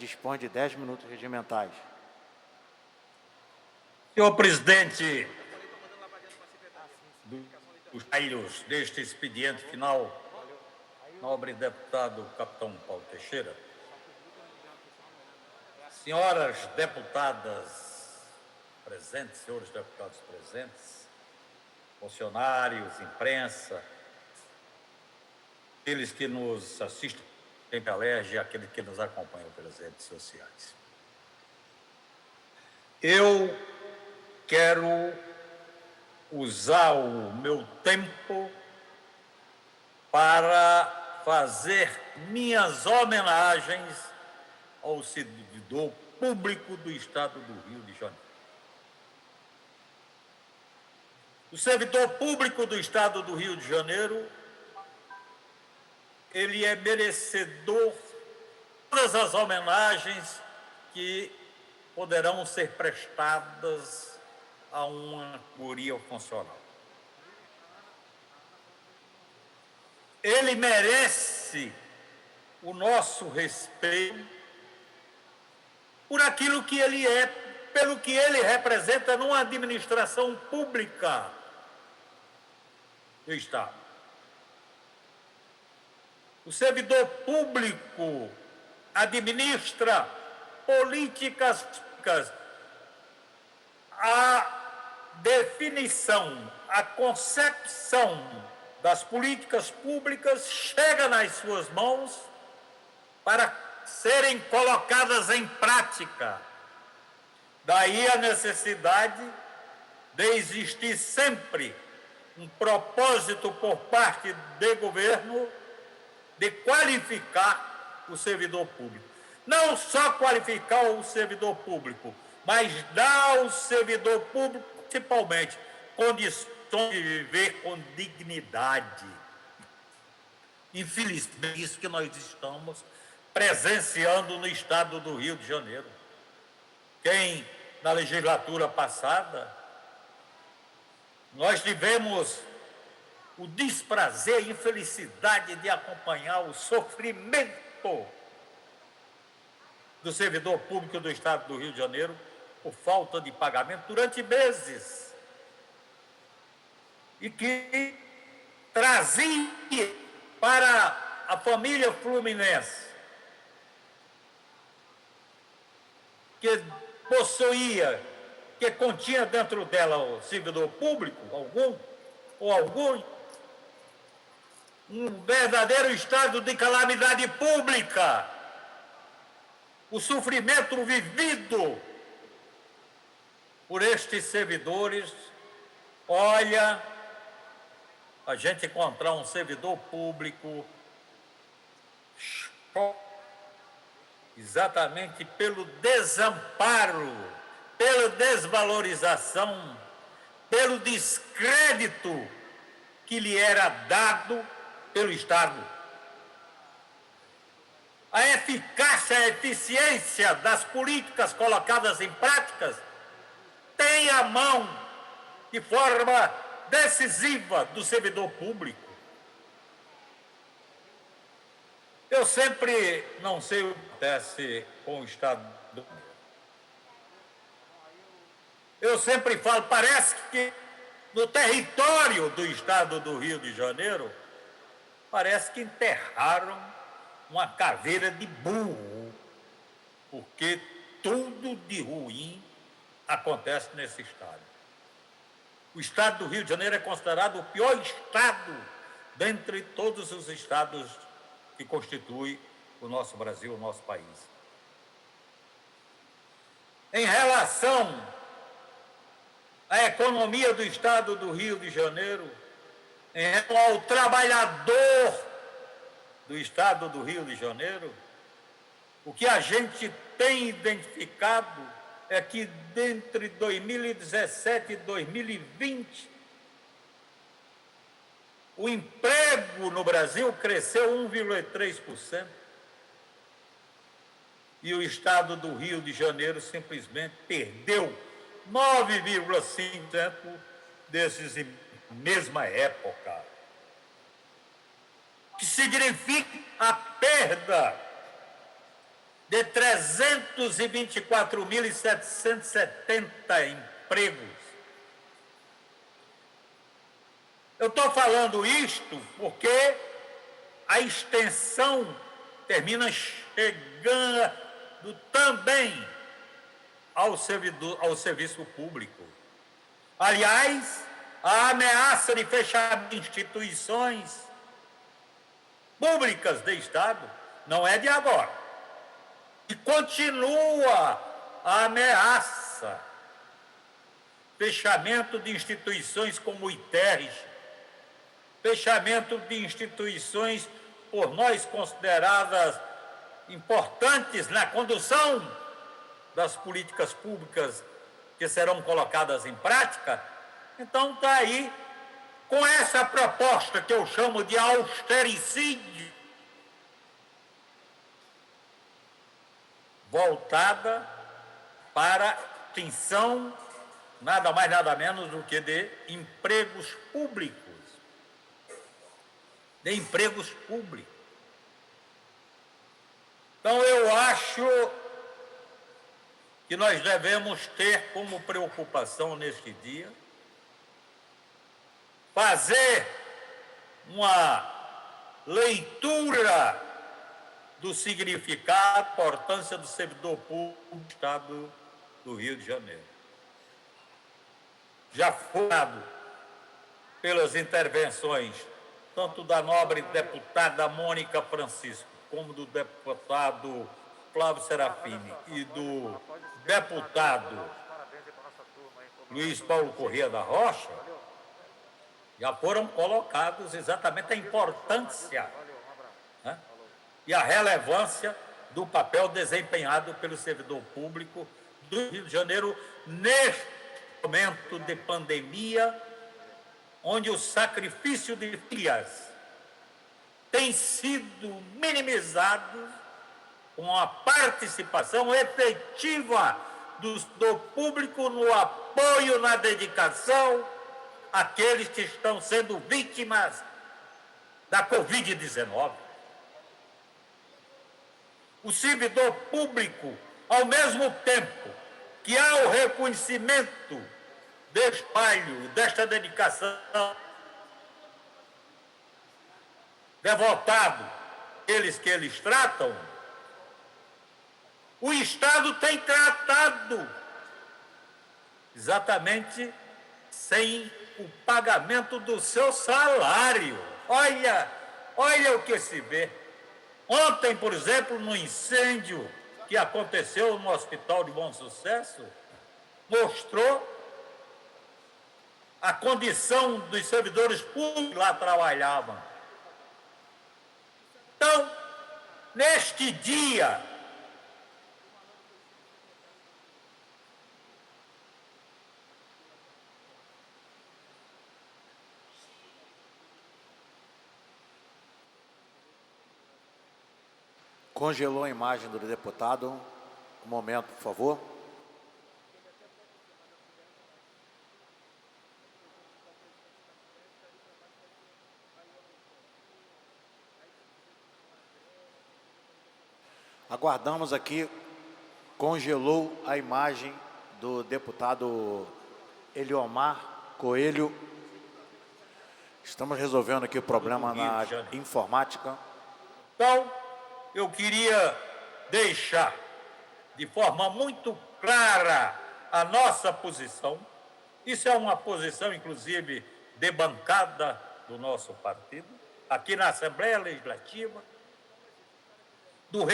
dispõe de 10 minutos regimentais. Senhor presidente, os aios deste expediente final, nobre deputado capitão Paulo Teixeira, senhoras deputadas presentes, senhores deputados presentes, funcionários, imprensa, aqueles que nos assistem pela LERJ e aqueles que nos acompanham pelas redes sociais. Eu quero usar o meu tempo para fazer minhas homenagens ao servidor público do Estado do Rio de Janeiro. O servidor público do Estado do Rio de Janeiro, ele é merecedor de todas as homenagens que poderão ser prestadas a uma categoria funcional. Ele merece o nosso respeito por aquilo que ele é, pelo que ele representa numa administração pública do Estado. O servidor público administra políticas públicas. A definição, a concepção das políticas públicas chega nas suas mãos para serem colocadas em prática. Daí a necessidade de existir sempre um propósito por parte do governo de qualificar o servidor público. Não só qualificar o servidor público, mas dar ao servidor público, principalmente, condições de viver com dignidade. Infelizmente, isso que nós estamos presenciando no Estado do Rio de Janeiro. Quem, na legislatura passada, nós tivemos o desprazer e infelicidade de acompanhar o sofrimento do servidor público do Estado do Rio de Janeiro por falta de pagamento durante meses. E que trazia para a família fluminense, que possuía, que continha dentro dela o servidor público, algum, um verdadeiro estado de calamidade pública, o sofrimento vivido por estes servidores. Olha, a gente encontrar um servidor público exatamente pelo desamparo, pela desvalorização, pelo descrédito que lhe era dado pelo Estado. A eficácia, a eficiência das políticas colocadas em práticas tem a mão de forma decisiva do servidor público. Eu sempre não sei o que acontece com o Estado do Rio. Eu sempre falo, parece que no território do Estado do Rio de Janeiro, parece que enterraram uma caveira de burro, porque tudo de ruim acontece nesse Estado. O Estado do Rio de Janeiro é considerado o pior Estado dentre todos os estados que constituem o nosso Brasil, o nosso país. Em relação à economia do Estado do Rio de Janeiro, em relação ao trabalhador do Estado do Rio de Janeiro, o que a gente tem identificado é que, entre 2017 e 2020, o emprego no Brasil cresceu 1,3%. E o Estado do Rio de Janeiro simplesmente perdeu 9,5% desses em mesma época. Que significa a perda de 324.770 empregos. Eu estou falando isto porque a extensão termina chegando também ao serviço público. Aliás, a ameaça de fechamento de instituições públicas de Estado não é de agora. E continua a ameaça. Fechamento de instituições como o ITERES, fechamento de instituições por nós consideradas importantes na condução das políticas públicas que serão colocadas em prática. Então está aí, com essa proposta que eu chamo de austericídio, voltada para a extinção, nada mais nada menos do que de empregos públicos. De empregos públicos. Então, eu acho que nós devemos ter como preocupação neste dia fazer uma leitura do significado, importância do servidor público do Estado do Rio de Janeiro. Já foi dado pelas intervenções tanto da nobre deputada Mônica Francisco, como do deputado Flávio Serafini e do deputado Luiz Paulo Corrêa da Rocha, já foram colocados exatamente a importância, né, e a relevância do papel desempenhado pelo servidor público do Rio de Janeiro neste momento de pandemia, onde o sacrifício de vidas tem sido minimizado com a participação efetiva do público no apoio, na dedicação àqueles que estão sendo vítimas da Covid-19. O servidor público, ao mesmo tempo que há o reconhecimento deste trabalho, desta dedicação devotado, eles que eles tratam, o Estado tem tratado exatamente sem o pagamento do seu salário. Olha o que se vê. Ontem, por exemplo, no incêndio que aconteceu no Hospital de Bom Sucesso, mostrou a condição dos servidores públicos que lá trabalhavam. Então, neste dia, Congelou a imagem do deputado. Um momento, por favor. Aguardamos aqui. Congelou a imagem do deputado Eliomar Coelho. Estamos resolvendo aqui o problema na informática. Então, eu queria deixar de forma muito clara a nossa posição. Isso é uma posição, inclusive, de bancada do nosso partido, aqui na Assembleia Legislativa, do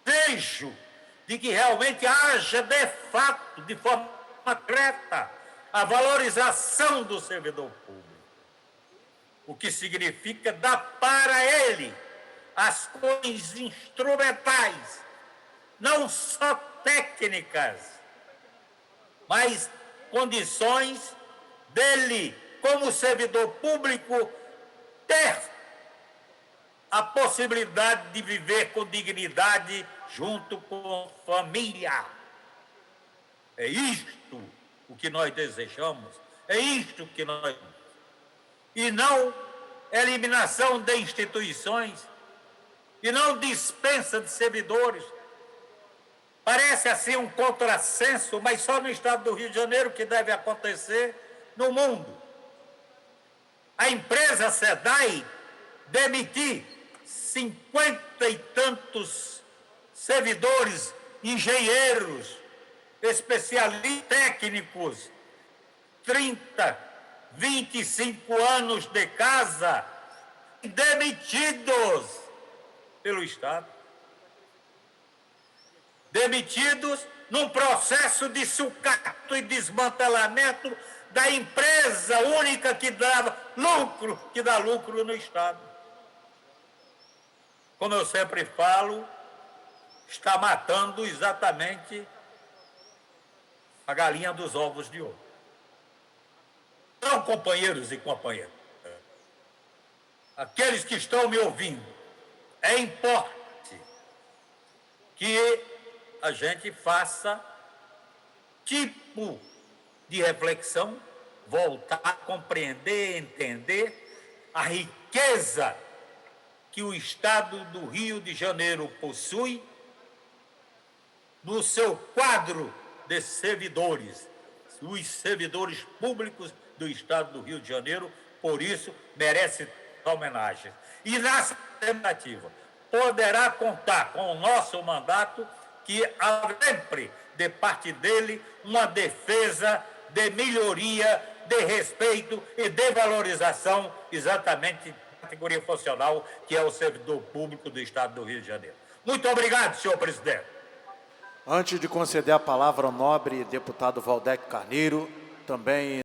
desejo de que realmente haja, de fato, de forma concreta, a valorização do servidor público. O que significa dar para ele as coisas instrumentais, não só técnicas, mas condições dele, como servidor público, ter a possibilidade de viver com dignidade junto com a família. É isto o que nós desejamos, é isto que nós... E não eliminação de instituições e não dispensa de servidores. Parece assim um contrassenso, mas só no estado do Rio de Janeiro que deve acontecer no mundo. A empresa SEDAI demitir 50 e tantos servidores, engenheiros, especialistas técnicos, 30, 25 anos de casa, demitidos pelo Estado. Demitidos num processo de sucato e desmantelamento da empresa única que dá lucro no Estado. Como eu sempre falo, está matando exatamente a galinha dos ovos de ouro. Então, companheiros e companheiras, aqueles que estão me ouvindo, é importante que a gente faça tipo de reflexão, voltar a compreender, entender a riqueza que o Estado do Rio de Janeiro possui no seu quadro de servidores. Os servidores públicos do Estado do Rio de Janeiro, por isso, merecem homenagem. E nessa tentativa, poderá contar com o nosso mandato, que há sempre, de parte dele, uma defesa de melhoria, de respeito e de valorização exatamente da categoria funcional que é o servidor público do Estado do Rio de Janeiro. Muito obrigado, senhor presidente. Antes de conceder a palavra ao nobre deputado Valdec Carneiro, também